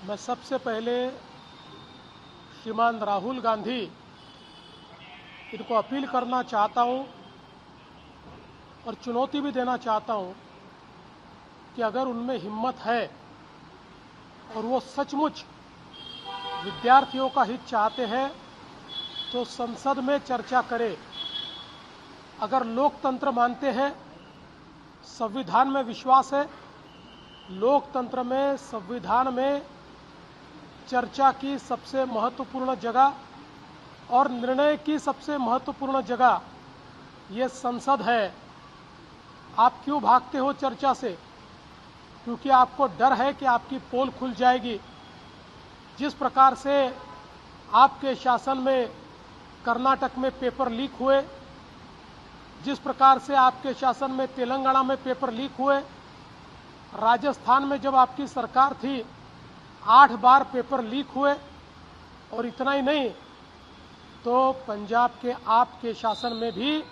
मैं सबसे पहले श्रीमान राहुल गांधी इनको अपील करना चाहता हूं और चुनौती भी देना चाहता हूं कि अगर उनमें हिम्मत है और वो सचमुच विद्यार्थियों का हित चाहते हैं तो संसद में चर्चा करें। अगर लोकतंत्र मानते हैं, संविधान में विश्वास है, लोकतंत्र में संविधान में चर्चा की सबसे महत्वपूर्ण जगह और निर्णय की सबसे महत्वपूर्ण जगह ये संसद है। आप क्यों भागते हो चर्चा से? क्योंकि आपको डर है कि आपकी पोल खुल जाएगी। जिस प्रकार से आपके शासन में कर्नाटक में पेपर लीक हुए, जिस प्रकार से आपके शासन में तेलंगाना में पेपर लीक हुए, राजस्थान में जब आपकी सरकार थी 8 बार पेपर लीक हुए, और इतना ही नहीं तो पंजाब के आपके शासन में भी,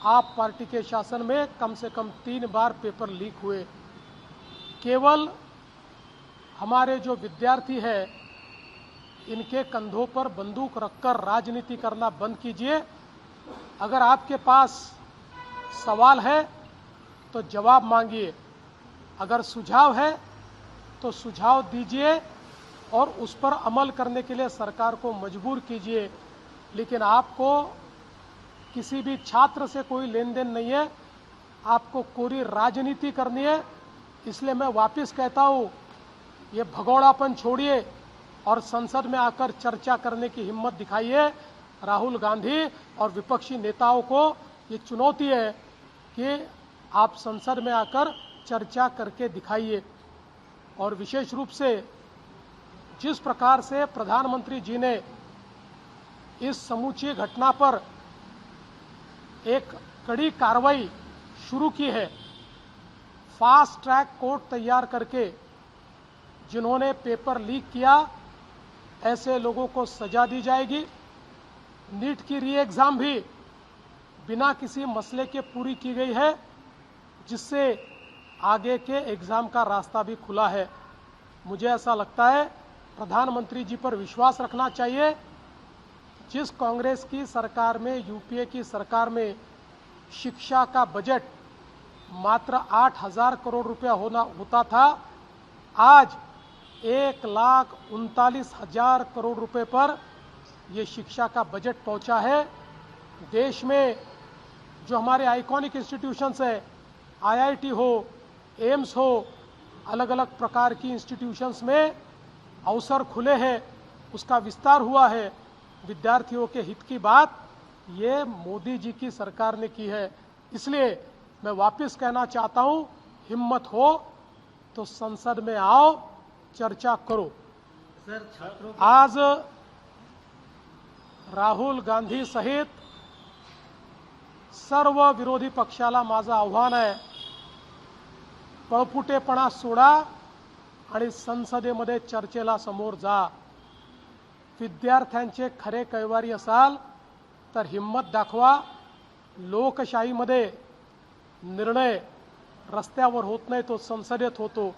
आप पार्टी के शासन में कम से कम 3 बार पेपर लीक हुए। केवल हमारे जो विद्यार्थी है इनके कंधों पर बंदूक रखकर राजनीति करना बंद कीजिए। अगर आपके पास सवाल है तो जवाब मांगिए, अगर सुझाव है तो सुझाव दीजिए और उस पर अमल करने के लिए सरकार को मजबूर कीजिए। लेकिन आपको किसी भी छात्र से कोई लेन देन नहीं है, आपको कोरी राजनीति करनी है। इसलिए मैं वापस कहता हूँ, ये भगोड़ापन छोड़िए और संसद में आकर चर्चा करने की हिम्मत दिखाइए। राहुल गांधी और विपक्षी नेताओं को ये चुनौती है कि आप संसद में आकर चर्चा करके दिखाइए। और विशेष रूप से जिस प्रकार से प्रधानमंत्री जी ने इस समूची घटना पर एक कड़ी कार्रवाई शुरू की है, फास्ट ट्रैक कोर्ट तैयार करके जिन्होंने पेपर लीक किया ऐसे लोगों को सजा दी जाएगी। नीट की री एग्जाम भी बिना किसी मसले के पूरी की गई है, जिससे आगे के एग्जाम का रास्ता भी खुला है। मुझे ऐसा लगता है प्रधानमंत्री जी पर विश्वास रखना चाहिए। जिस कांग्रेस की सरकार में, यूपीए की सरकार में शिक्षा का बजट मात्र 8,000 करोड़ रुपया होता था, आज 1,39,000 करोड़ रुपए पर यह शिक्षा का बजट पहुंचा है। देश में जो हमारे आइकॉनिक इंस्टीट्यूशंस है, आईआईटी हो, एम्स हो, अलग अलग प्रकार की इंस्टीट्यूशंस में अवसर खुले हैं, उसका विस्तार हुआ है। विद्यार्थियों के हित की बात ये मोदी जी की सरकार ने की है। इसलिए मैं वापस कहना चाहता हूं, हिम्मत हो तो संसद में आओ, चर्चा करो। आज राहुल गांधी सहित सर्व विरोधी पक्षाला माझं आव्हान आहे, पळपुटेपणा सोडा आणि संसदेमध्ये चर्चेला समोर जा। विद्यार्थ्यांचे खरे कैवारी असाल तर हिम्मत दाखवा। लोकशाहीमध्ये निर्णय रस्त्यावर होत नाही, तो संसदेत होतो।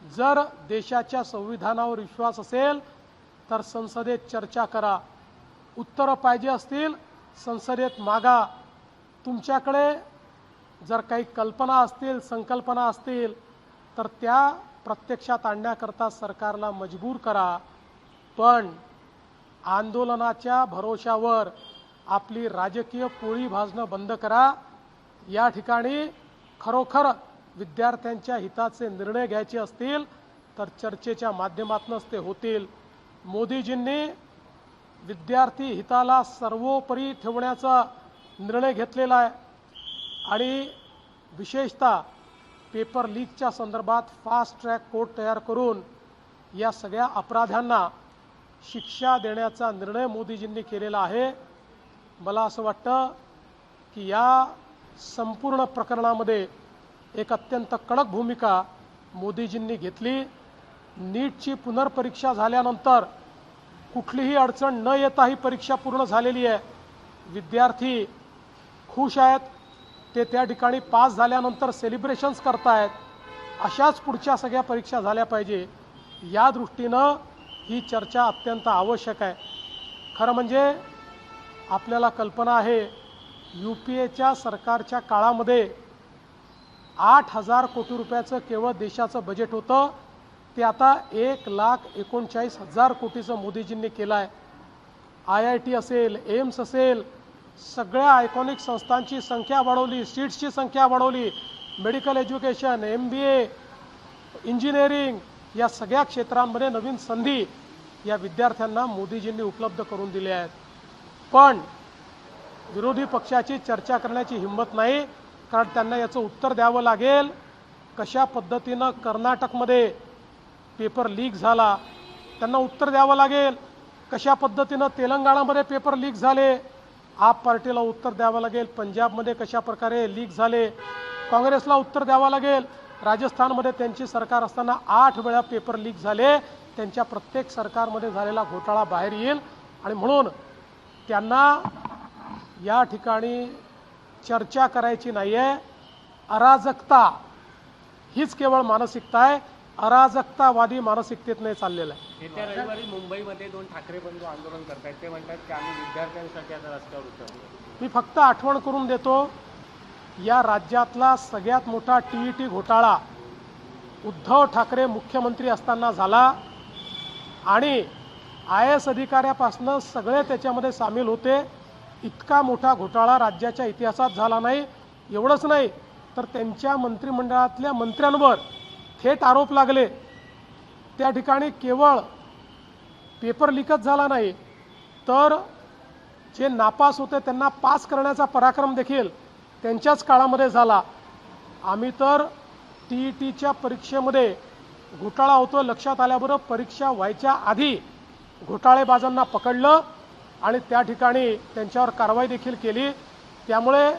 जर देशाच्या संविधानावर विश्वास असेल तर संसदेत चर्चा करा। उत्तर पाहिजे असतील संसदेत मागा। तुमच्याकडे जर काही कल्पना असतील, संकल्पना असतील तर त्या प्रत्यक्षात आणण्याकरता सरकारला मजबूर करा। पण आंदोलनाच्या भरोशावर आपली राजकीय पोळी भाजणं बंद करा। या ठिकाणी खरोखर विद्यार्थ्यांच्या हिताचे निर्णय घ्यायचे असतील तर चर्चेच्या माध्यमातूनच ते होतील। मोदीजींनी विद्यार्थी हिताला सर्वोपरी ठेवण्याचा निर्णय घेतलेला आहे आणि विशेषतः पेपर लीकच्या संदर्भात फास्ट ट्रॅक कोर्ट तयार करून या सगळ्या अपराध्यांना शिक्षा देण्याचा निर्णय मोदीजींनी केलेला आहे। मला असं वाटतं की या संपूर्ण प्रकरणामध्ये एक अत्यंत कडक भूमिका मोदीजींनी घेतली। नीटची पुनर्परीक्षा झाल्यानंतर कुठलीही अडचण न येता ही परीक्षा पूर्ण झालेली आहे। विद्यार्थी खुश आहेत, ते त्या ठिकाणी पास झाल्यानंतर सेलिब्रेशन्स करतायत। अशाच पुढच्या सगळ्या परीक्षा झाल्या पाहिजे, या दृष्टीनं ही चर्चा अत्यंत आवश्यक आहे. खरं म्हणजे आपल्याला कल्पना आहे, UPAच्या सरकारच्या काळामध्ये 8,000 कोटी रुपयाचं केवळ देशाचं बजेट होतं, ते आता 1,39,000 कोटीचं मोदीजींनी केलं आहे. IIT असेल, एम्स असेल, सगळ्या आयकॉनिक संस्थांची संख्या वाढवली, सीट्सची संख्या वाढवली, मेडिकल एज्युकेशन, MBA, इंजिनिअरिंग या सगळ्या क्षेत्रांमध्ये नवीन संधी या विद्यार्थ्यांना मोदीजींनी उपलब्ध करून दिल्या आहेत. पण विरोधी पक्षाची चर्चा करण्याची हिंमत नाही, कारण त्यांना याचं उत्तर द्यावं लागेल. कशा पद्धतीनं कर्नाटकमध्ये पेपर लीक झाला त्यांना उत्तर द्यावं लागेल, कशा पद्धतीनं तेलंगणामध्ये पेपर लीक झाले आप पार्टीला उत्तर द्यावं लागेल, पंजाबमध्ये कशा प्रकारे लीक झाले काँग्रेसला उत्तर द्यावं लागेल, राजस्थानमध्ये त्यांची सरकार असताना 8 वेळा पेपर लीक झाले, त्यांच्या प्रत्येक सरकारमध्ये झालेला घोटाळा बाहेर येईल. आणि म्हणून त्यांना या ठिकाणी चर्चा करायची नाही आहे. अराजकता हीच केवळ मानसिकता आहे, अराजकतावादी मानसिकतेतनं चाललेलं आहे. येत्या रविवारी मुंबईमध्ये 2 ठाकरे बंधू आंदोलन करतायत. ते म्हणतात की आम्ही विद्यार्थ्यांसाठी आता रस्त्यावर उतरलो. मी फक्त आठवण करून देतो, या राज्यातला सगळ्यात मोठा TET घोटाळा उद्धव ठाकरे मुख्यमंत्री असताना झाला आणि IAS अधिकाऱ्यापासून सगळे त्याच्यामध्ये सामील होते. इतका मोठा घोटाळा राज्याच्या इतिहासात झाला नाही. एवढंच नाही तर त्यांच्या मंत्रिमंडळातल्या मंत्र्यांवर थेट आरोप लागले. त्या ठिकाणी केवळ पेपर लीकच झाला नाही तर जे नापास होते त्यांना पास करण्याचा पराक्रम देखील त्यांच्याच काळामध्ये झाला. आम्ही तर TETच्या परीक्षेमध्ये घोटाळा होतो लक्षात आल्याबरोबर परीक्षा व्हायच्या आधी घोटाळेबाजांना पकडलं आणि त्या ठिकाणी त्यांच्यावर कारवाई देखील केली. त्यामुळे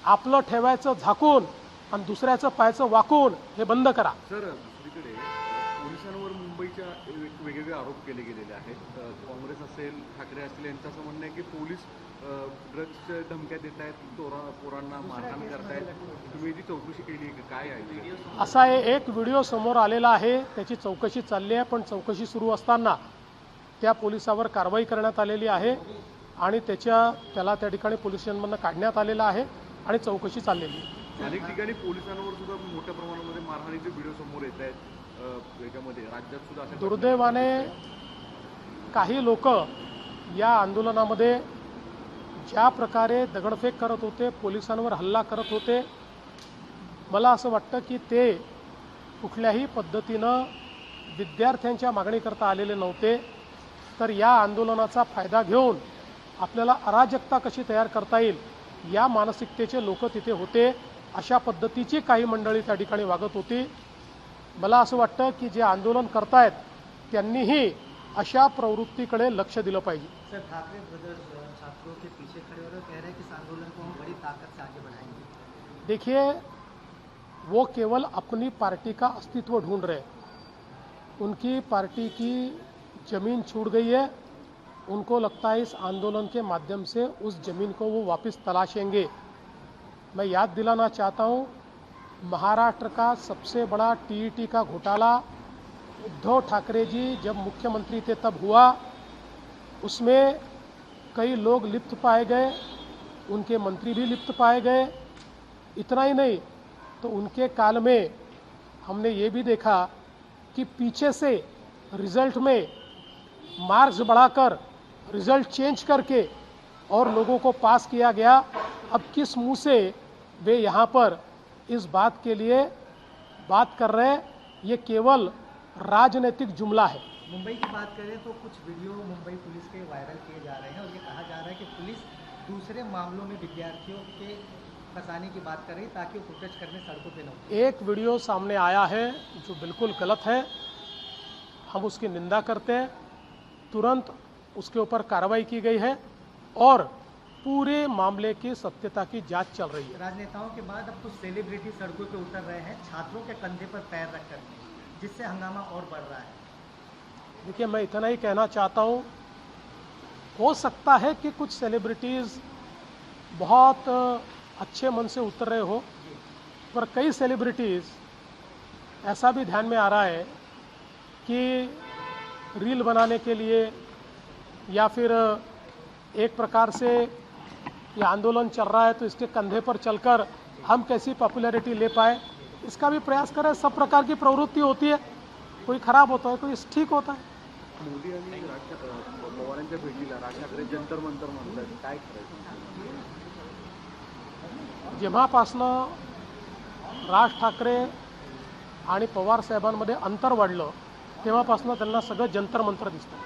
आपलं ठेवायचं झाकून आणि दुसऱ्याचं पायाचं वाकून हे बंद करा. सर, दुसरीकडे पोलिसांवर मुंबईच्या वेगवेगळे आरोप केले गेलेले आहेत. काँग्रेस असेल, ठाकरे असतील, यांचं असं म्हणणं आहे की पोलीस ड्रग्सच्या धमक्या देत आहेत, पोरांना मारहाण करतायत. तुम्ही जी चौकशी केली आहे काय आहे? असा एक व्हिडिओ समोर आलेला आहे, त्याची चौकशी चालली आहे. पण चौकशी सुरू असताना त्या पोलिसावर कारवाई करण्यात आलेली आहे आणि त्याला त्या ठिकाणी पोलीस स्टेशनमधून काढण्यात आलेलं आहे आणि चौकशी चाललेली आहे. अनेक ठिकाणी पोलिसांवर सुद्धा मोठ्या प्रमाणामध्ये मारहाणीचे व्हिडिओ समोर येत आहेत. याच्यामध्ये राज्यात सुद्धा अशा दुर्दैवाने काही लोक या आंदोलनामध्ये ज्या प्रकारे दगडफेक करत होते, पोलिसांवर हल्ला करत होते, मला असं वाटतं की ते कुठल्याही पद्धतीनं विद्यार्थ्यांच्या मागणीकरता आलेले नव्हते. तर या आंदोलनाचा फायदा घेऊन आपल्याला अराजकता कशी तयार करता येईल या मानसिकतेचे लोक तिथे होते. अशा पद्धतीची काही मंडळी त्या ठिकाणी वागत होती. मला असं वाटतं की जे आंदोलन करतायत त्यांनीही अशा प्रवृत्तीकडे लक्ष दिलं पाहिजे. सर, ठाकरे ब्रदर्स छात्रों के पीछे खड़े और कह रहे हैं कि इस आंदोलन को हम बड़ी ताकत से आगे बढ़ाएंगे. देखिए, वो केवल अपनी पार्टी का अस्तित्व ढूंढ रहे. उनकी पार्टी की जमीन छूट गई है. उनको लगता है इस आंदोलन के माध्यम से उस जमीन को वो वापस तलाशेंगे. मैं याद दिलाना चाहता हूँ, महाराष्ट्र का सबसे बड़ा TET का घोटाला उद्धव ठाकरे जी जब मुख्यमंत्री थे तब हुआ. उसमें कई लोग लिप्त पाए गए, उनके मंत्री भी लिप्त पाए गए. इतना ही नहीं तो उनके काल में हमने ये भी देखा कि पीछे से रिजल्ट में मार्क्स बढ़ाकर रिजल्ट चेंज करके और लोगों को पास किया गया. अब किस मुंह से वे यहाँ पर इस बात के लिए बात कर रहे हैं? ये केवल राजनीतिक जुमला है. मुंबई की बात करें तो कुछ वीडियो मुंबई पुलिस के वायरल किए जा रहे हैं और ये कहा जा रहा है कि पुलिस दूसरे मामलों में विद्यार्थियों के फंसाने की बात कर रही है ताकि वो प्रोटेस्ट करने सड़कों पे न हो. एक वीडियो सामने आया है जो बिल्कुल गलत है. हम उसकी निंदा करते हैं. तुरंत उसके ऊपर कार्रवाई की गई है और पूरे मामले की सत्यता की जांच चल रही है. राजनेताओं के बाद अब कुछ सेलिब्रिटी सड़कों पे उतर रहे हैं छात्रों के कंधे पर पैर रखकर, जिससे हंगामा और बढ़ रहा है. देखिए, मैं इतना ही कहना चाहता हूँ, हो सकता है कि कुछ सेलिब्रिटीज़ बहुत अच्छे मन से उतर रहे हो, पर कई सेलिब्रिटीज़ ऐसा भी ध्यान में आ रहा है कि रील बनाने के लिए या फिर एक प्रकार से ये आंदोलन चल रहा है तो इसके कंधे पर चलकर हम कैसी पॉपुलैरिटी ले पाए, इसका भी प्रयास करें। सब प्रकार की प्रवृत्ति होती है, कोई खराब होता है, कोई ठीक होता है। मोदी आणि पवारांच्या भेटीला राज ठाकरे जंतर मंतर म्हणतात, काय करायचं? जेव्हापासनं राज ठाकरे आणि पवार साहेबांमध्ये अंतर वाढलं तेव्हापासनं त्यांना सगळं जंतर मंतर दिसतं.